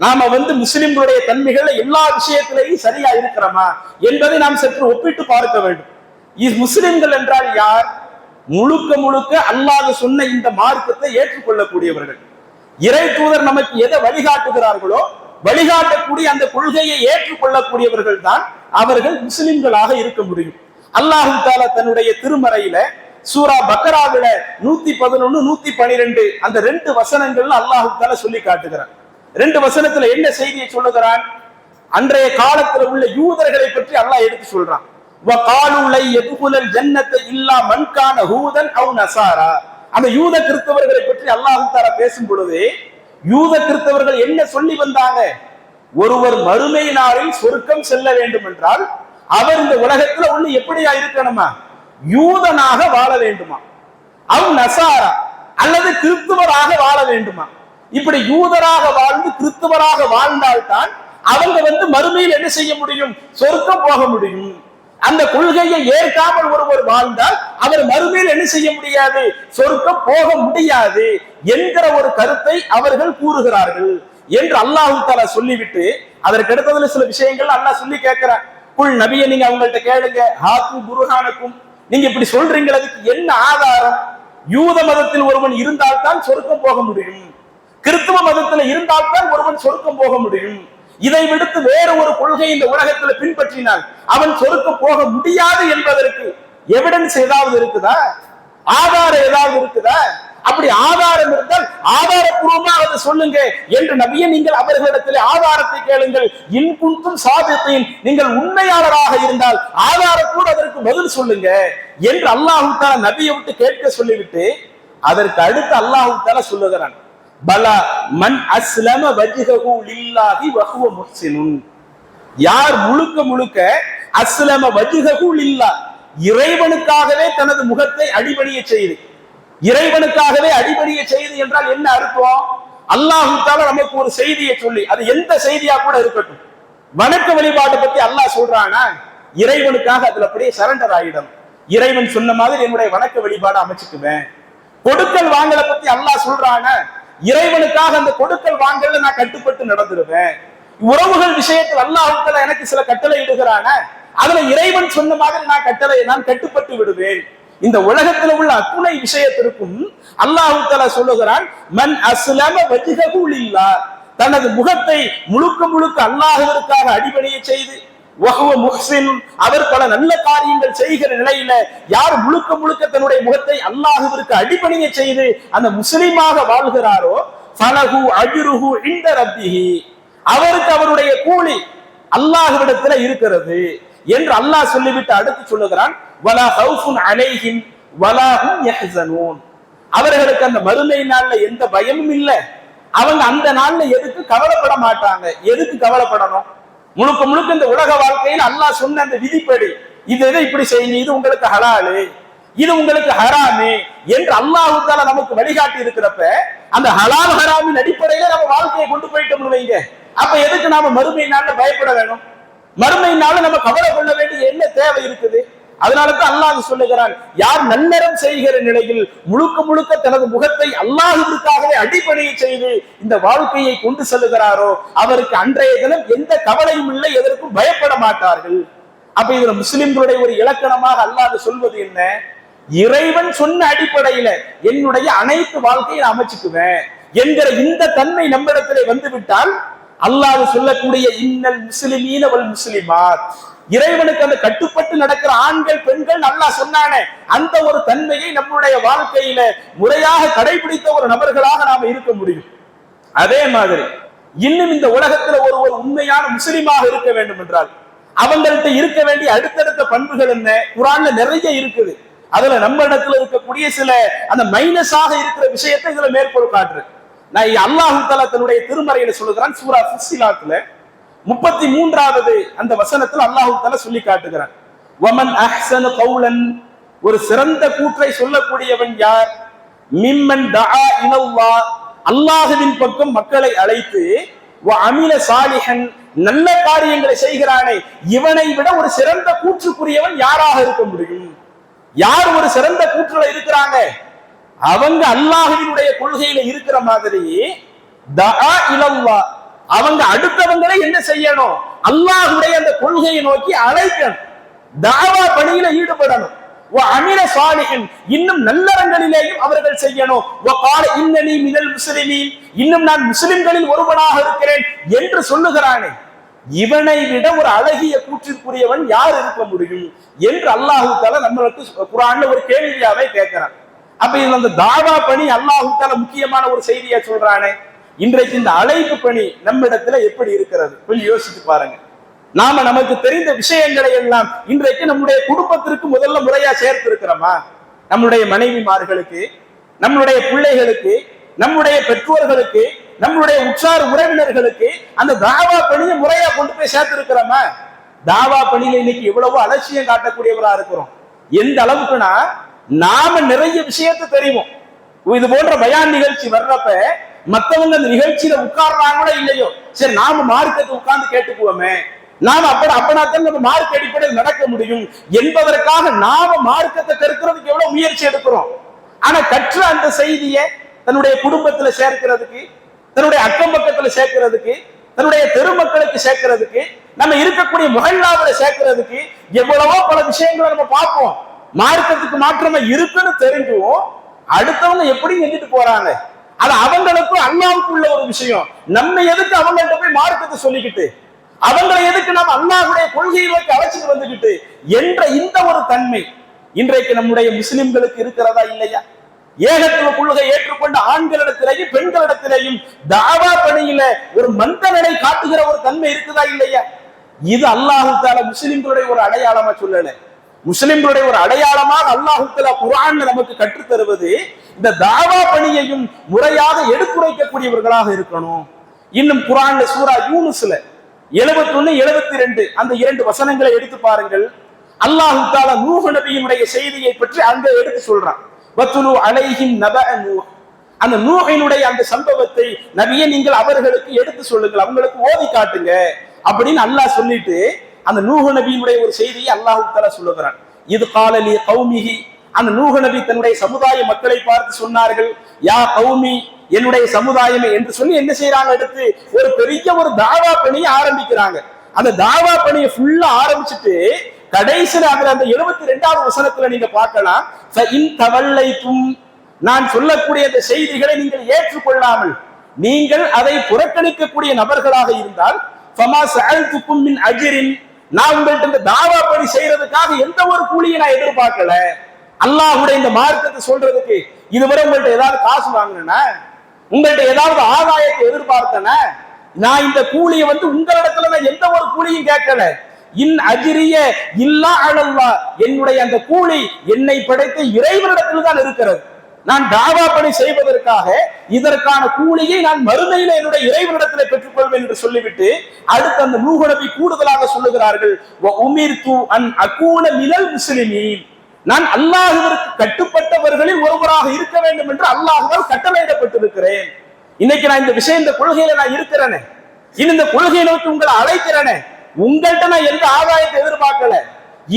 A: நாம முஸ்லிம்களுடைய தன்மைகள் எல்லா விஷயத்திலையும் சரியா இருக்கிறோமா என்பதை நாம் சற்று ஒப்பிட்டு பார்க்க வேண்டும். முஸ்லிம்கள் என்றால் யார்? முழுக்க முழுக்க அல்லாஹ் சொன்ன இந்த மார்க்கத்தை ஏற்றுக்கொள்ளக்கூடியவர்கள். இறை தூதர் நமக்கு எதை வழிகாட்டுகிறார்களோ வழிகாட்டக்கூடிய அந்த கொள்கையை ஏற்றுக்கொள்ளக்கூடியவர்கள் தான் அவர்கள் முஸ்லிம்களாக இருக்க முடியும். அல்லாஹ் தஆலா தன்னுடைய திருமறையில சூரா பக்கராவில 111 112 அந்த 2 வசனங்கள் அல்லாஹ் தஆலா சொல்லி காட்டுகிறான். 2 வசனத்துல என்ன செய்தியை சொல்லுகிறான்? அன்றைய காலத்துல உள்ள யூதர்களை பற்றி அல்லாஹ் எடுத்து சொல்றான். வகாலு லை யதுகுலல் ஜன்னத இல்லா மன் கான ஹூதன் அவ் நஸாரா. அந்த யூத கிறிஸ்தவர்களை பற்றி அல்லாஹ் தஆலா பேசும் பொழுது யூத கிறிஸ்தவர்கள் என்ன சொல்லி வந்தாங்க? ஒருவர் மறுமை நாளில் சொர்க்கம் செல்ல வேண்டும் என்றால் அவர் இந்த உலகத்துல எப்படியா இருக்கணுமா? யூதனாக வாழ வேண்டுமா, அவ் நசாரா அல்லது கிறிஸ்துவராக வாழ வேண்டுமா? இப்படி யூதராக வாழ்ந்து கிறிஸ்துவராக வாழ்ந்தால்தான் அவங்க மறுமையில் என்ன செய்ய முடியும்? சொர்க்கம் போக முடியும். அந்த கொள்கையை ஏற்காமல் ஒருவர் வாழ்ந்தால் அவர் மறுமையில் என்ன செய்ய முடியாது? சொர்க்கம் போக முடியாது என்கிற ஒரு கருத்தை அவர்கள் கூறுகிறார்கள் என்று அல்லாஹ் தஆலா சொல்லிவிட்டு அதற்கு அடுத்ததுல சில விஷயங்கள் அல்லாஹ் சொல்லி கேட்கிறார். குல் நபியை நீங்க அவங்கள்ட்ட கேளுங்க, ஹாத்து புர்ஹானக்கும், நீங்க இப்படி சொல்றீங்க, அதுக்கு என்ன ஆதாரம்? யூத மதத்தில் ஒருவன் இருந்தால்தான் சொர்க்கம் போக முடியும், கிறிஸ்துவ மதத்தில் இருந்தால்தான் ஒருவன் சொர்க்கம் போக முடியும். இதை விடுத்து வேற ஒரு கொள்கை இந்த உலகத்துல பின்பற்றினால் அவன் சொர்க்கம் போக முடியாது என்பதற்கு எவிடன்ஸ் ஏதாவது இருக்குதா? ஆதாரம் ஏதாவது இருக்குதா? அப்படி ஆதாரம் இருந்தால் ஆதாரப்பூர்வமாக அதை சொல்லுங்க என்று நபியை நீங்கள் அவர்களிடத்தில் ஆதாரத்தை கேளுங்கள். இன்குன்தும் சாதித்தீன், நீங்கள் உண்மையாளராக இருந்தால் ஆதாரத்தோடு அதற்கு பதில் சொல்லுங்க என்று அல்லாஹ் தஆலா நபியை விட்டு கேட்க சொல்லிவிட்டு அதற்கு அடுத்து அல்லாஹ் தஆலா சொல்லுகிறான், பலா மன் அஸ்லம வஜ்ஹஹு லில்லாஹி வஹுவ முஹ்சினுன். யார் முழுக்க முழுக்க அஸ்லம வஜ்ஹஹு லில்லாஹ், இறைவனுக்காகவே தனது முகத்தை அடிபணிய செய்து, இறைவனுக்காகவே அடிபணிய செய்து என்றால் என்ன அர்த்தம்? அல்லாஹ் தஆலா நமக்கு ஒரு செய்தியை சொல்லி, அது எந்த செய்தியா கூட இருக்கட்டும், வணக்க வழிபாட்டை பத்தி அல்லாஹ் சொல்றானா, இறைவனுக்காக அதுல அப்படியே சரண்டர் ஆயிடும். இறைவன் சொன்ன மாதிரி என்னுடைய வணக்க வழிபாடு அமைச்சுக்குவேன். கொடுக்கல் வாங்கலை பத்தி அல்லாஹ் சொல்றானா, இறைவனுக்காக அந்த கொடுக்கல் வாங்கல நான் கட்டுப்பட்டு நடந்துருவேன். உறவுகள் விஷயத்தில் அல்லாஹ் தஆலா எனக்கு சில கட்டளை இடுகிறானா, அதுல இறைவன் சொன்ன மாதிரி நான் கட்டுப்பட்டு விடுவேன். இந்த உலகத்தில் உள்ள அத்துணை விஷயத்திற்கும் அல்லாஹ் தஆலா சொல்லுகிறான், மன் அஸ்லம வஜ்ஹஹு லில்லாஹ், தனது முகத்தை முழுக்க முழுக்க அல்லாஹ்விற்காக அடிபணிய செய்து, வஹுவ முஹ்சின், அவர் பல நல்ல காரியங்கள் செய்கிற நிலையில யார் முழுக்க முழுக்க தன்னுடைய முகத்தை அல்லாஹ்விற்கு அடிபணிய செய்து அந்த முஸ்லிமாக வாழ்கிறாரோ, ஃபலஹு அஜ்ருஹு இன்த ரப்பிஹி, அவருக்கு அவருடைய கூலி அல்லாஹ்விடத்துல இருக்கிறது என்று அல்லாஹ் சொல்லிவிட்டு அடுத்து சொல்லுகிறான், வலா ஹவுஃபுன் அலைஹிம் வலா ஹும் யஹ்ஸனூன், அவர்களுக்கு அந்த மறுமை நாள்ல எந்த பயமும் இல்லை, அவங்க அந்த நாள்ல எதுக்கு கவலைப்பட மாட்டாங்க. எதுக்கு கவலைப்படணும்? முழுக்க முழுக்க இந்த உலக வாழ்க்கையில் அல்லாஹ் சொன்ன அந்த விதிப்படி இது எதை இப்படி செய்யுங்க, இது உங்களுக்கு ஹலாலு, இது உங்களுக்கு ஹராமு என்று அல்லாஹ் தஆலா நமக்கு வழிகாட்டி இருக்கிறப்ப அந்த ஹலால் ஹராமின் அடிப்படையில நம்ம வாழ்க்கையை கொண்டு போயிட்டோம்னு வைங்க, அப்ப எதுக்கு நாம மறுமை நாள்ல பயப்பட வேணும்? மறுமை நாள்ல நம்ம கவலை கொள்ள வேண்டிய என்ன தேவை இருக்குது? அதனாலதான் அல்லாஹ் சொல்லுகிறான், யார் நல்லறம் செய்கிற நிலையில் முழுக்க முழுக்க தனது முகத்தை அல்லாஹ்விற்காகவே அடிபணிய செய்து இந்த வாழ்க்கையை கொண்டு செல்லுகிறாரோ அவருக்கு அன்றைய தினம் எந்த கவலையும் இல்லை, எதற்கும் பயப்பட மாட்டார்கள். அப்ப இதுல முஸ்லிம்களுடைய ஒரு இலக்கணமாக அல்லாஹ் சொல்வது என்ன? இறைவன் சொன்ன அடிப்படையில என்னுடைய அனைத்து வாழ்க்கையை அமைச்சுக்குவேன் என்கிற இந்த தன்மை நம்மிடத்திலே வந்துவிட்டால் அல்லாஹ் சொல்லக்கூடிய இன்னல் முஸ்லிமீன வல் முஸ்லிமாத், இறைவனுக்கு அந்த கட்டுப்பட்டு நடக்கிற ஆண்கள் பெண்கள் நல்லா சொன்னானே, அந்த ஒரு தன்மையை நம்முடைய வாழ்க்கையில முறையாக கடைபிடித்த ஒரு நபர்களாக நாம இருக்க முடியும். அதே மாதிரி இன்னும் இந்த உலகத்துல ஒரு உண்மையான முஸ்லிமாக இருக்க வேண்டும் என்றால் அவங்கள்ட்ட இருக்க வேண்டிய அடுத்தடுத்த பண்புகள் என்ன? குர்ஆன்ல நிறைய இருக்குது. அதுல நம்ம இடத்துல இருக்கக்கூடிய சில அந்த மைனஸாக இருக்கிற விஷயத்தை இதுல மேற்கோள் காட்டுறேன். நான் அல்லாஹ் தஆலா தன்னுடைய திருமறையில சொல்லுகிறான், சூரா ஃபுஸ்ஸிலாத்ல 33வது அந்த வசனத்தில் அல்லாஹ் தஆலா சொல்லி காட்டுகிறான், வமன் அஹ்ஸனு கௌலன், ஒரு சிறந்த கூற்றை சொல்லக்கூடியவன் யார்? மிம்மன் தஆ இலல்லாஹ், அல்லாஹ்வின் பக்கம் மக்களை அழைத்து, வ அமில சாலிஹன், நல்ல காரியங்களை செய்கிறானே, இவனை விட ஒரு சிறந்த கூற்றுக்குரியவன் யாராக இருக்க முடியும்? யார் ஒரு சிறந்த கூற்றுல இருக்கிறாங்க? அவங்க அல்லாஹ்வினுடைய கொள்கையில இருக்கிற மாதிரி தஆ இலல்லாஹ், அவங்க அடுத்தவங்களை என்ன செய்யணும்? அல்லாஹ்வுடைய அந்த கொள்கையை நோக்கி அழைக்கணும், தாவா பணியில ஈடுபடணும். அமில சாலிஹன், இன்னும் நல்லறங்களிலேயும் அவர்கள் செய்யணும். இன்னனி மினல் முஸ்லிமீன், இன்னும் நான் முஸ்லிம்களில் ஒருவனாக இருக்கிறேன் என்று சொல்லுகிறானே, இவனை விட ஒரு அழகிய கூற்றிற்குரியவன் யார் இருக்க முடியும் என்று அல்லாஹு தஆலா நம்மளுக்கு குர்ஆன்ல ஒரு கேள்வியாவே கேட்கிறான். அப்ப இதுல அந்த தாவா பணி அல்லாஹு தஆலா முக்கியமான ஒரு செய்தியா சொல்றானே, இன்றைக்கு இந்த அழைப்பு பணி நம்ம இடத்துல எப்படி இருக்கிறது கொஞ்சம் யோசிச்சு பாருங்க. நாம நமக்கு தெரிந்த விஷயங்களை எல்லாம் இன்றைக்கு நம்முடைய குடும்பத்திற்கு முதல்ல முறையா சேர்த்து இருக்கிறோமா? நம்முடைய மனைவிமார்களுக்கு, நம்முடைய பிள்ளைகளுக்கு, நம்முடைய பெற்றோர்களுக்கு, நம்முடைய உற்றார் உறவினர்களுக்கு அந்த தாவா பணியை முறையா கொண்டு போய் சேர்த்து இருக்கிறோமா? தாவா பணியில இன்னைக்கு எவ்வளவோ அலட்சியம் காட்டக்கூடியவரா இருக்கிறோம். எந்த அளவுக்குன்னா, நாம நிறைய விஷயத்தை தெரியும். இது போன்ற பயான் நிகழ்ச்சி வர்றப்ப மத்தவங்க அந்த நிகழ்ச்சியில உட்கார்றாங்களோ இல்லையோ, சரி நாம மார்க்கத்தை உட்கார்ந்து கேட்டுக்குவோமே, நாம அப்பனாத்தான் நம்ம மார்க்க அடிப்படையில் நடக்க முடியும் என்பதற்காக நாம மார்க்கத்தை கற்கிறதுக்கு எவ்வளவு முயற்சி எடுக்கிறோம். ஆனா கற்ற அந்த செய்தியை தன்னுடைய குடும்பத்துல சேர்க்கிறதுக்கு, தன்னுடைய அக்கம் பக்கத்துல சேர்க்கிறதுக்கு, தன்னுடைய தெருமக்களுக்கு சேர்க்கிறதுக்கு, நம்ம இருக்கக்கூடிய முஹல்லாவுல சேர்க்கிறதுக்கு எவ்வளவோ பல விஷயங்களை நம்ம பார்ப்போம். மார்க்கத்துக்கு மாற்றமா இருக்குன்னு தெரிஞ்சும் அடுத்தவங்க எப்படி எங்கிட்டு போறாங்க, அது அவங்களுக்கும் அல்லாஹ்வுக்குள்ள ஒரு விஷயம். நம்ம எதுக்கு அவங்கள்ட்ட போய் மார்க்கத்தை சொல்லிக்கிட்டு, அவங்களை எதுக்கு நாம் அல்லாஹ்வுடைய கொள்கையை நோக்கி அழைச்சிட்டு வந்துகிட்டு என்ற இந்த ஒரு தன்மை இன்றைக்கு நம்முடைய முஸ்லிம்களுக்கு இருக்கிறதா இல்லையா? ஏகத்துவ கொள்கை ஏற்றுக்கொண்ட ஆண்களிடத்திலேயும் பெண்களிடத்திலேயும் தாவா பணியில ஒரு மந்தனை காட்டுகிற ஒரு தன்மை இருக்குதா இல்லையா? இது அல்லாஹ் தஆலா முஸ்லிம்களுடைய ஒரு அடையாளமா சொல்லல. முஸ்லிம்களுடைய ஒரு அடையாளமாக அல்லாஹ் தஆலா குர்ஆன்ல நமக்கு கற்றுத் தருவது இந்த தாவா பணியையும் முறையாக எடுத்துரைக்கக்கூடியவர்களாக இருக்கணும். இன்னும் குர்ஆன்ல சூரா யூனுஸ்ல 71, 72 அந்த 2 வசனங்களை எடுத்து பாருங்கள். அல்லாஹ் தஆலா நூஹ் நபியினுடைய செய்தியை பற்றி அங்க எடுத்து சொல்றான். வத்துலு அலைஹிம் நபஅ நூஹ், அந்த நூஹினுடைய அந்த சம்பவத்தை நபியே நீங்கள் அவர்களுக்கு எடுத்து சொல்லுங்கள், அவங்களுக்கு ஓதி காட்டுங்க அப்படின்னு அல்லாஹ் சொல்லிட்டு அந்த நூஹ் நபியினுடைய ஒரு செய்தியை அல்லாஹ் தஆலா சொல்லுகிறான். இது காலலி கௌமிஹி, அந்த நூஹ் நபி தன்னுடைய சமுதாய மக்களை பார்த்து சொன்னார்கள், யா கௌமி, என்னுடைய சமுதாயமே என்று சொல்லி என்ன செய்யறாங்க, எடுத்து ஒரு பெரிய ஒரு தாவா பணியை ஆரம்பிக்கிறாங்க. அந்த தாவா பணியை ஃபுல்லா ஆரம்பிச்சுட்டு கடைசியில அதுல அந்த 72வது வசனத்துல நீங்க பார்க்கலாம், நான் சொல்லக்கூடிய அந்த செய்திகளை நீங்கள் ஏற்றுக்கொள்ளாமல் நீங்கள் அதை புறக்கணிக்கக்கூடிய நபர்களாக இருந்தால், நான் உங்கள்கிட்ட இந்த தாவா பணி செய்யறதுக்காக எந்த ஒரு கூலியை நான் எதிர்பார்க்கல. அல்லாஹ்வுடைய இந்த மார்க்கத்தை சொல்றதுக்கு இதுவரை உங்கள்ட்ட ஏதாவது காசு வாங்கினா, உங்கள்ட்ட ஏதாவது ஆதாயத்தை எதிர்பார்த்தன, நான் இந்த கூலியை உங்களிடத்துல நான் எந்த ஒரு கூலியும் கேட்கல. இன் அஜ்ரிய இல்லா அலல்லாஹ், என்னுடைய அந்த கூலி என்னை படைத்த இறைவனிடத்தில் தான் இருக்கிறது. நான் தாவா பணி செய்வதற்காக இதற்கான கூலியை நான் மறுமையில என்னுடைய இறைவனிடத்தில் பெற்றுக்கொள்வேன் என்று சொல்லிவிட்டு அடுத்து அந்த நூஹ் நபி கூடுதலாக சொல்லுகிறார்கள், வ உமிர்து அன் அகூன மினல் முஸ்லிமீன், நான் அல்லாஹ்விற்கு கட்டுப்பட்டவர்களில் ஒருவராக இருக்க வேண்டும் என்று அல்லாஹ்வால் கட்டளையிடப்பட்டிருக்கிறேன். இன்னைக்கு நான் இந்த விஷயம், இந்த கொள்கையில நான் இருக்கிறேனே, இந்த கொள்கையை நோக்கி உங்களை அழைக்கிறேனே, உங்கள்கிட்ட நான் எந்த ஆதாயத்தை எதிர்பார்க்கல.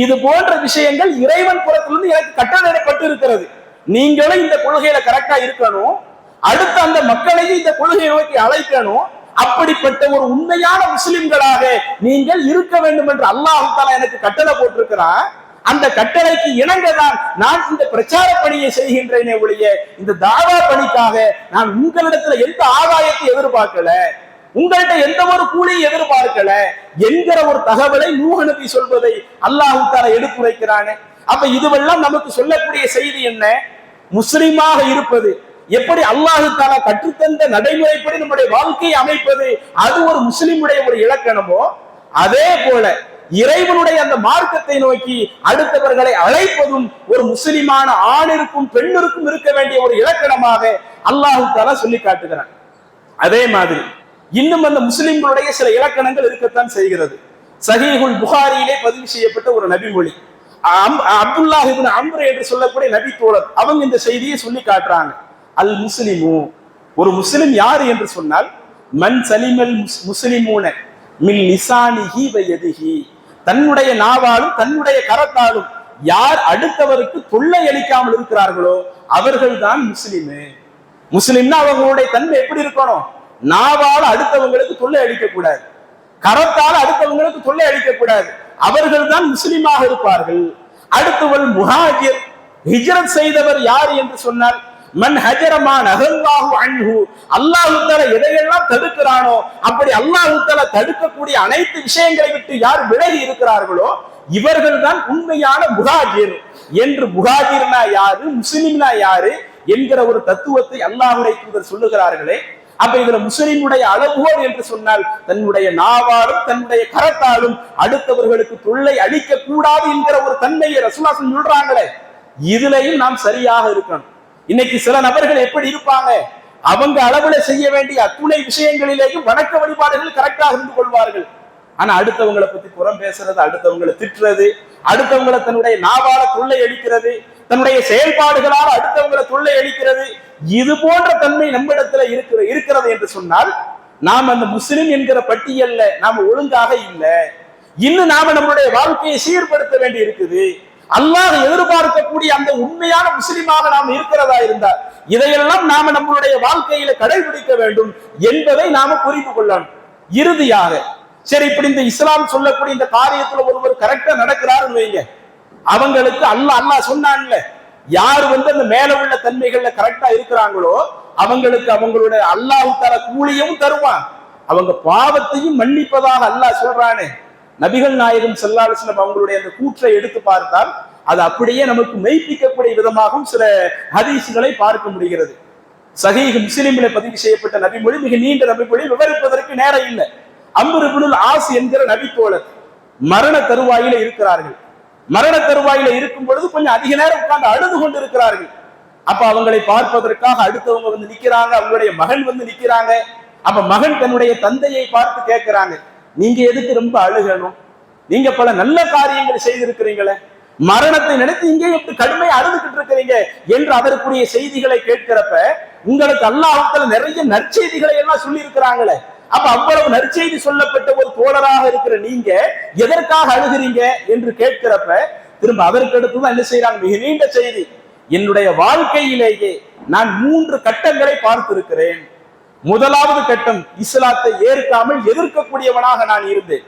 A: இது போன்ற விஷயங்கள் இறைவன் புறத்திலிருந்து எனக்கு கட்டளையிடப்பட்டு இருக்கிறது. நீங்களும் இந்த கொள்கையில கரெக்டா இருக்கணும், அடுத்த அந்த மக்களையும் இந்த கொள்கையை நோக்கி அழைக்கணும். அப்படிப்பட்ட ஒரு உண்மையான முஸ்லிம்களாக நீங்கள் இருக்க வேண்டும் என்று அல்லாஹ் தஆலா எனக்கு கட்டளை போட்டிருக்கிறான். அந்த கட்டளைக்கு இணங்கதான் நான் இந்த பிரச்சார பணியை செய்கின்றேனே ஒழிய இந்த தாவா பணிக்காக நான் உங்களிடத்துல எந்த ஆதாயத்தை எதிர்பார்க்கல. உங்கள்கிட்ட எந்த ஒரு கூலியை எதிர்பார்க்கல என்கிற ஒரு தகவலை நூஹ் நபி சொல்வதை அல்லாஹ் தஆலா எடுத்துரைக்கிறானே. அப்ப இதுவெல்லாம் நமக்கு சொல்லக்கூடிய செய்தி என்ன? முஸ்லிமாக இருப்பது எப்படி அல்லாஹ் தஆலா கற்றுத்தந்த நடைமுறைப்படி நம்முடைய வாழ்க்கையை அமைப்பது, அது ஒரு முஸ்லிமுடைய ஒரு இலக்கணமோ, அதே போல இறைவனுடைய அந்த மார்க்கத்தை நோக்கி அடுத்தவர்களை அழைப்பதும் ஒரு முஸ்லிமான ஆணிற்கும் பெண்ணிற்கும் இருக்க வேண்டிய ஒரு இலக்கணமாக அல்லாஹ் தஆலா சொல்லி காட்டுகிறான். அதே மாதிரி இன்னும் அந்த முஸ்லிம்களுடைய சில இலக்கணங்கள் இருக்கத்தான் செய்கிறது. சஹீஹுல் புகாரியிலே பதிவு செய்யப்பட்ட ஒரு நபிமொழி, அப்துல்லாஹ் இப்னு அம்ர் என்று சொல்லக்கூடிய நபி தோழர் அவங்க இந்த செய்தியை சொல்லி காட்டுறாங்க. அல் முஸ்லிமு, ஒரு முஸ்லிம் யாரு என்று சொன்னால், மன் சலிமல் முஸ்லிமூன மின் லிசானிஹி வ யதிஹி, தன்னுடைய நாவாலும் தன்னுடைய கரத்தாலும் யார் அடுத்தவருக்கு தொல்லை அளிக்காமல் இருக்கிறார்களோ அவர்கள் தான் முஸ்லிமு. முஸ்லிம்னா அவங்களுடைய தன்மை எப்படி இருக்கணும்? நாவால் அடுத்தவங்களுக்கு தொல்லை அளிக்க கூடாது, கரத்தால் அடுத்தவங்களுக்கு தொல்லை அளிக்க கூடாது, அவர்கள் தான் முஸ்லிமாக இருப்பார்கள். அடுத்தவள் முஹாஜிர், ஹிஜ்ரத் செய்தவர் யார் என்று சொன்னால், மன் ஹஜரமா நஹல்லாஹு அன்ஹு, அல்லாஹ் தஆலா எதையெல்லாம் தடுக்கிறானோ அப்படி அல்லாஹ் தஆலா தடுக்கக்கூடிய அனைத்து விஷயங்களை விட்டு யார் விலகி இருக்கிறார்களோ இவர்கள் தான் உண்மையான முஹாஜிர் என்று. முஹாஜிர்னா யாரு, முஸ்லிம்னா யாரு என்கிற ஒரு தத்துவத்தை அல்லாஹ்வுடைய தூதர் சொல்லுகிறார்களே. அப்ப இதுல முஸ்லிமுடைய அளவுகோல் என்று சொன்னால், தன்னுடைய நாவாலும் தன்னுடைய கரத்தாலும் அடுத்தவர்களுக்கு தொல்லை அளிக்க கூடாது என்கிற ஒரு தன்மையை ரசூலுல்லாஹ் சொல்றாங்களே, இதுலயும் நாம் சரியாக இருக்கணும். இன்னைக்கு சில நபர்கள் எப்படி இருப்பாங்க, அவங்க அளவுல செய்ய வேண்டிய அத்துணை விஷயங்களிலேயும் வணக்க வழிபாடுகள் கரெக்டாக இருந்து கொள்வார்கள். ஆனா அடுத்தவங்களை பத்தி புறம் பேசுறது, அடுத்தவங்களை திட்டுறது, அடுத்தவங்களை தன்னுடைய நாவால தொல்லை அளிக்கிறது, தன்னுடைய செயல்பாடுகளால் அடுத்தவங்களை தொல்லை அளிக்கிறது, இது போன்ற தன்மை நம்மிடத்துல இருக்கிறது என்று சொன்னால், நாம் அந்த முஸ்லிம் என்கிற பட்டியல்ல நாம ஒழுங்காக இல்லை. இன்னும் நாம நம்மளுடைய வாழ்க்கையை சீர்படுத்த வேண்டி இருக்குது. அல்லாஹ் எதிர்பார்க்கக்கூடிய அந்த உண்மையான முஸ்லிமாக நாம் இருக்கிறதா இருந்தால் இதையெல்லாம் நாம நம்மளுடைய வாழ்க்கையில கடைபிடிக்க வேண்டும் என்பதை நாம புரிந்து கொள்ளணும். இறுதியாக சரி, இப்படி இந்த இஸ்லாம் சொல்லக்கூடிய இந்த காரியத்துல ஒருவர் கரெக்டா நடக்கிறாருன்னு வைங்க, அவங்களுக்கு அல்லாஹ் சொன்னான்ல, யார் அந்த மேல உள்ள தன்மைகள்ல கரெக்டா இருக்கிறாங்களோ அவங்களுக்கு அவங்களுடைய அல்லாஹ் தஆலா கூலியும் தருவான், அவங்க பாவத்தையும் மன்னிப்பதாக அல்லாஹ் சொல்றானே. நபிகள் நாயகம் ஸல்லல்லாஹு அலைஹி வஸல்லம் அவங்களுடைய அந்த கூற்றை எடுத்து பார்த்தால் அது அப்படியே நமக்கு மெய்ப்பிக்கக்கூடிய விதமாகவும் சில ஹதீஸ்களை பார்க்க முடிகிறது. சஹீஹ் முஸ்லிமிலே பதிவு செய்யப்பட்ட நபிமொழி, மிக நீண்ட நபிமொழி, விவரிப்பதற்கு நேரம் இல்லை. அம்ர் இப்னுல் ஆஸ் என்கிற நபி தோழர் மரண தருவாயில இருக்கிறார்கள். மரண தருவாயில இருக்கும் பொழுது கொஞ்சம் அதிக நேரம் உட்கார்ந்து அழுது கொண்டு இருக்கிறார்கள். அப்ப அவங்களை பார்ப்பதற்காக அடுத்தவங்க நிக்கிறாங்க, அவங்களுடைய மகன் நிக்கிறாங்க. அப்ப மகன் தன்னுடைய தந்தையை பார்த்து கேட்கிறாங்க, நீங்க எதுக்கு ரொம்ப அழுகணும்? நீங்க பல நல்ல காரியங்கள் செய்திருக்கிறீங்களே, மரணத்தை நினைத்து இங்கே எப்படி கடுமையா அழுதுகிட்டு இருக்கிறீங்க என்று அதற்குரிய செய்திகளை கேட்கிறப்ப, உங்களுக்கு அல்லாஹ்வுத்தாலா நிறைய நற்செய்திகளை எல்லாம் சொல்லி இருக்கிறாங்களே, அப்ப அவ்வளவு நற்செய்தி சொல்லப்பட்ட ஒரு தோழராக இருக்கிற நீங்க எதற்காக அழுகிறீங்க என்று கேட்கிறப்ப, திரும்ப அதற்கு அடுத்துதான் என்ன செய்யறாங்க, மிக நீண்ட செய்தி, என்னுடைய வாழ்க்கையிலேயே நான் 3 கட்டங்களை பார்த்திருக்கிறேன். முதலாவது கட்டம், இஸ்லாத்தை ஏற்காமல் எதிர்க்கக்கூடியவனாக நான் இருந்தேன்.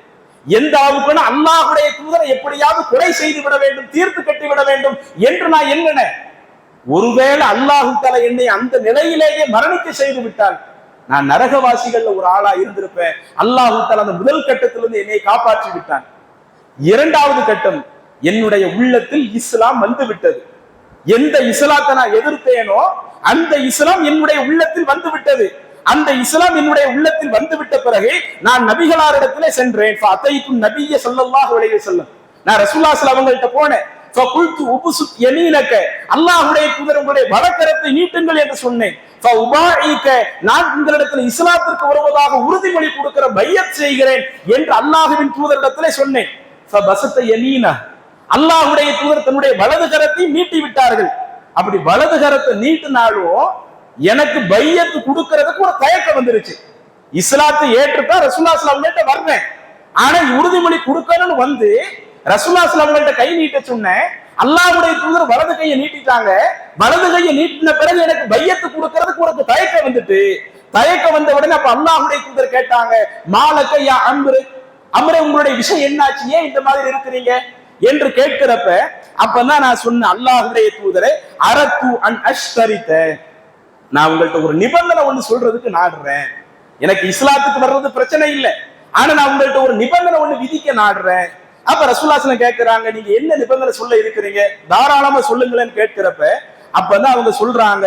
A: எந்த அளவுக்குன்னா அல்லாஹ்வுடைய தூதரை எப்படியாவது கொலை செய்து விட வேண்டும், தீர்த்து கட்டி விட வேண்டும் என்று நான் எண்ணினேன். ஒருவேளை அல்லாஹ் தஆலா என்னை அந்த நிலையிலேயே மரணிக்க செய்து விட்டால் நான் நரகவாசிகள்ல ஒரு ஆளா இருந்திருப்பேன். அல்லாஹ் தஆலா அந்த முதல் கட்டத்திலிருந்து என்னை காப்பாற்றி விட்டான். இரண்டாவது கட்டம், என்னுடைய உள்ளத்தில் இஸ்லாம் வந்து விட்டது. எந்த இஸ்லாத்தை நான் எதிர்த்தேனோ அந்த இஸ்லாம் என்னுடைய உள்ளத்தில் வந்து விட்டது. அந்த இஸ்லாம் என்னுடைய உள்ளத்தில் வந்துவிட்ட பிறகு நான் நபிகளாரிடத்திலே சென்றேன். நபிய ஸல்லல்லாஹு அலைஹி வஸல்லம், நான் ரசூலுல்லாஹி ஸல்லல்லாஹு அவங்கள்ட்ட போனேன். ஃபகுல்து உப்சுத் யமீனக, அல்லாஹ்வுடைய தூதர் உங்களுடைய வலக்கரத்தை நீட்டுங்கள் என்று சொன்னேன். ஃபஉபாயிக, நான் உங்களிடத்தில் இஸ்லாத்திற்கு வருவதாக உறுதிமொழி கொடுக்கிற பையத் செய்கிறேன் என்று அல்லாஹ்வின் தூதரிடத்திலே சொன்னேன். ஃபபஸத யமீனா, அல்லாஹ்வுடைய தூதர் தன்னுடைய வலது கரத்தை நீட்டி விட்டார்கள். அப்படி வலது கரத்தை நீட்டினாலும் எனக்கு பையத்து கொடுக்கிறதுக்கு ஒரு தயக்கம் வந்துருச்சு. இஸ்லாத்தை ஏற்றுதான் ரசூலுல்லாஹி ஸல்லல்லாஹு அலைஹி வஸல்லம் வர்றேன், ஆனா உறுதிமொழி கொடுக்கணும்னு வந்து ரசூலுல்லாஹி ஸல்லல்லாஹு அலைஹி வஸல்லம் கைநீட்ட சொன்னேன். அல்லாஹ்வுடைய தூதர் வலது கையை நீட்டிட்டாங்க. வலது கையை நீட்டின பிறகு எனக்கு பையத்து கொடுக்கிறதுக்கு ஒரு தயக்கம் வந்துட்டு, தயக்கம் வந்த உடனே அப்ப அல்லாஹ்வுடைய தூதர் கேட்டாங்க, மாலக யா அம்ரு, அம்ரே உங்களுடைய விஷயம் என்னாச்சு, ஏன் இந்த மாதிரி இருக்கிறீங்க என்று கேட்கிறப்ப அப்பதான் நான் சொன்ன, அல்லாஹ்வுடைய தூதரை அரத்து அன் அஷ்தரித, நான் உங்கள்கிட்ட ஒரு நிபந்தனை ஒண்ணு சொல்றதுக்கு நாடுறேன். எனக்கு இஸ்லாத்துக்கு வர்றது பிரச்சனை இல்லை, ஆனா நான் உங்கள்கிட்ட ஒரு நிபந்தனை ஒண்ணு விதிக்க நாடுறேன். அப்ப ரசூலுல்லாஹி கேட்கிறாங்க, நீங்க என்ன நிபந்தனை சொல்ல இருக்கிறீங்க, தாராளமா சொல்லுங்களேன்னு கேட்கிறப்ப அப்பதான் அவங்க சொல்றாங்க,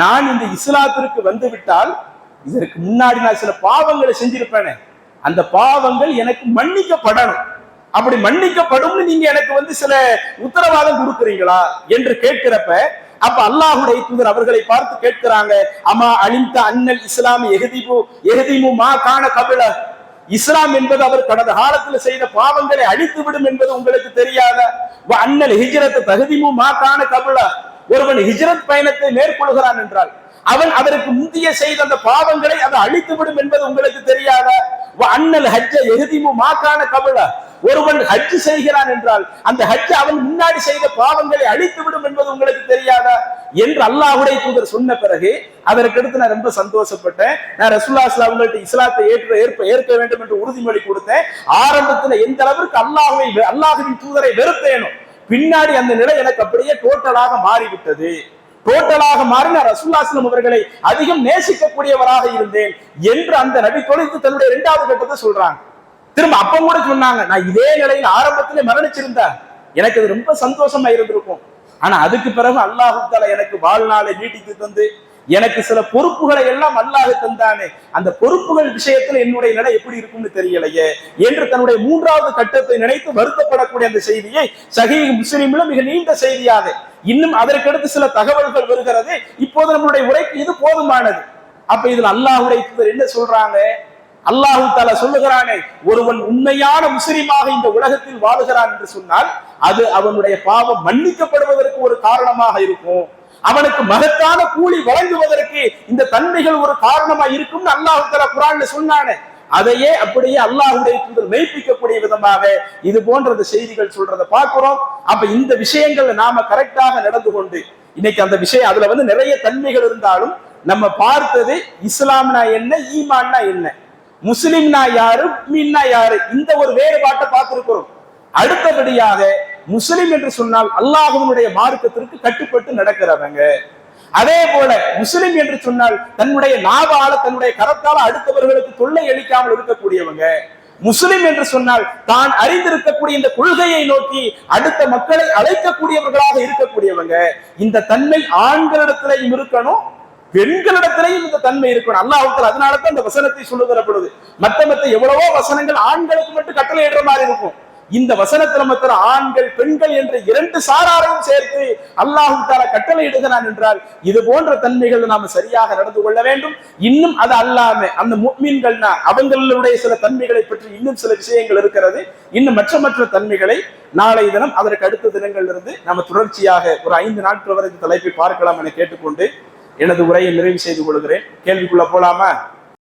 A: நான் இந்த இஸ்லாத்திற்கு வந்து விட்டால் இதற்கு முன்னாடி நான் சில பாவங்களை செஞ்சிருப்பேனே, அந்த பாவங்கள் எனக்கு மன்னிக்கப்படணும். அப்படி மன்னிக்கப்படும் நீங்க எனக்கு வந்து சில உத்தரவாதம் கொடுக்குறீங்களா என்று கேட்கிறப்ப அப்ப அல்லாஹ்வுடைய தூதர் அவர்களை பார்த்து கேட்கிறாங்க, அமா அலிம்த அன்னல் இஸ்லாம் எஹதிமு மா கான கபில, இஸ்லாம் என்பது அவர் கடந்த காலத்தில் செய்த பாவங்களை அழித்து விடும் என்பது உங்களுக்கு தெரியாத? அன்னல் ஹிஜ்ரத் தஹதிமு மா கான கபில, ஒருவன் ஹிஜ்ரத் பயணத்தை மேற்கொள்கிறான் என்றால் அவன் அதற்கு முந்தைய செய்த அந்த பாவங்களை அதை அழித்து விடும் என்பது உங்களுக்கு தெரியாத? அன்னல் ஹஜ்ஜ எஹதிமு மா கான கபில, ஒருவன் ஹஜ் செய்கிறான் என்றால் அந்த ஹஜ் அவன் முன்னாடி செய்த பாவங்களை அழித்து விடும் என்பது உங்களுக்கு தெரியாதா என்று அல்லாஹ்வுடைய தூதர் சொன்ன பிறகு அதற்கடுத்து நான் ரொம்ப சந்தோஷப்பட்டேன். நான் ரசூலுல்லாஹி ஸல்லல்லாஹு அலைஹி வஸல்லம் இஸ்லாத்தை ஏற்க வேண்டும் என்று உறுதிமொழி கொடுத்தேன். ஆரம்பத்துல எந்த அளவிற்கு அல்லாஹ்வின் தூதரை வெறுத்தேனோ பின்னாடி அந்த நிலை எனக்கு அப்படியே டோட்டலாக மாறிவிட்டது. டோட்டலாக மாறி நான் ரசூலுல்லாஹி ஸல்லல்லாஹு அலைஹி வஸல்லம் அவர்களை அதிகம் நேசிக்கக்கூடியவராக இருந்தேன் என்று அந்த நபி தொலைத்து தன்னுடைய 2வது கட்டத்தை சொல்றாங்க. திரும்ப அப்ப கூட சொன்னாங்க, நான் இதே நிலையில் ஆரம்பத்திலே மரணிச்சிருந்தேன் எனக்கு அது ரொம்ப சந்தோஷமா இருந்திருக்கும். ஆனா அதுக்கு பிறகு அல்லாஹ் தஆலா எனக்கு வாழ்நாளை நீட்டித்து தந்து எனக்கு சில பொறுப்புகளை எல்லாம் அல்லாஹ் தந்தானே, அந்த பொறுப்புகள் விஷயத்துல என்னுடைய நிலை எப்படி இருக்கும்னு தெரியலையே என்று தன்னுடைய 3வது கட்டத்தை நினைத்து வருத்தப்படக்கூடிய அந்த செய்தியை சஹீஹ் முஸ்லிமிலும் மிக நீண்ட செய்தியாக இன்னும் அதற்கடுத்து சில தகவல்கள் வருகிறது. இப்போது நம்மளுடைய உரைக்கு இது போதுமானது. அப்ப இதுல அல்லாஹ்வுடைய தூதர் என்ன சொல்றாங்க, அல்லாஹ் தஆலா சொல்லுகிறானே, ஒருவன் உண்மையான முஸ்லிமாக இந்த உலகத்தில் வாழுகிறான் என்று சொன்னால் அது அவனுடைய பாவம் மன்னிக்கப்படுவதற்கு ஒரு காரணமாக இருக்கும், அவனுக்கு மகத்தான கூலி வழங்குவதற்கு இந்த தன்மைகள் ஒரு காரணமா இருக்கும்னு அல்லாஹ் தஆலா குர்ஆன்ல சொன்னானே, அதையே அப்படியே அல்லாஹ்வுடைய தூதர் மெய்ப்பிக்கக்கூடிய விதமாக இது போன்ற செய்திகள் சொல்றதை பார்க்கிறோம். அப்ப இந்த விஷயங்கள்ல நாம கரெக்டாக நடந்து கொண்டு இன்னைக்கு அந்த விஷயம் அதுல வந்து நிறைய தன்மைகள் இருந்தாலும் நம்ம பார்த்தது இஸ்லாம்னா என்ன, ஈமான்னா என்ன, முஸ்லிம்னா யாரு, முஃமின்னா யாரு, இந்த ஒரு வேறுபாட்டை பார்த்திருக்கிறோம். அடுத்தபடியாக முஸ்லிம் என்று சொன்னால் அல்லாஹ்வுடைய மார்க்கத்திற்கு கட்டுப்பட்டு நடக்கிறவங்க. அதே போல முஸ்லிம் என்று சொன்னால் தன்னுடைய நாவால தன்னுடைய கரத்தால அடுத்தவர்களுக்கு தொல்லை அளிக்காமல் இருக்கக்கூடியவங்க. முஸ்லிம் என்று சொன்னால் தான் அறிந்திருக்கக்கூடிய இந்த கொள்கையை நோக்கி அடுத்த மக்களை அழைக்கக்கூடியவர்களாக இருக்கக்கூடியவங்க. இந்த தன்மை ஆண்களிடத்திலையும் இருக்கணும், பெண்களிடத்திலையும் இந்த தன்மை இருக்கணும். அல்லாஹ் அதனாலதான் அந்த வசனத்தை சொல்லுகிற பொழுது மத்த எவ்வளவோ வசனங்கள் ஆண்களுக்கு மட்டும் கட்டளை இடுற மாதிரி இருக்கும், இந்த வசனத்துல மாத்திரம் ஆண்கள் பெண்கள் என்ற 2 சாராரையும் சேர்த்து அல்லாஹ் தஆலா கட்டளை இடுகிறான் என்றால் இது போன்ற தன்மைகள் நாம சரியாக நடந்து கொள்ள வேண்டும். இன்னும் அது அல்லாம அந்த முஃமின்கள்னா அவங்களுடைய சில தன்மைகளை பற்றி இன்னும் சில விஷயங்கள் இருக்கிறது. இன்னும் மற்ற தன்மைகளை நாளை தினம் அதற்கு அடுத்த தினங்கள்ல இருந்து நம்ம தொடர்ச்சியாக ஒரு 5 நாட்கள் வரைக்கும் தலைப்பை பார்க்கலாம் என கேட்டுக்கொண்டு எனது உரையை நிறைவு செய்து கொள்கிறேன். கேள்விக்குள்ள போலாமா?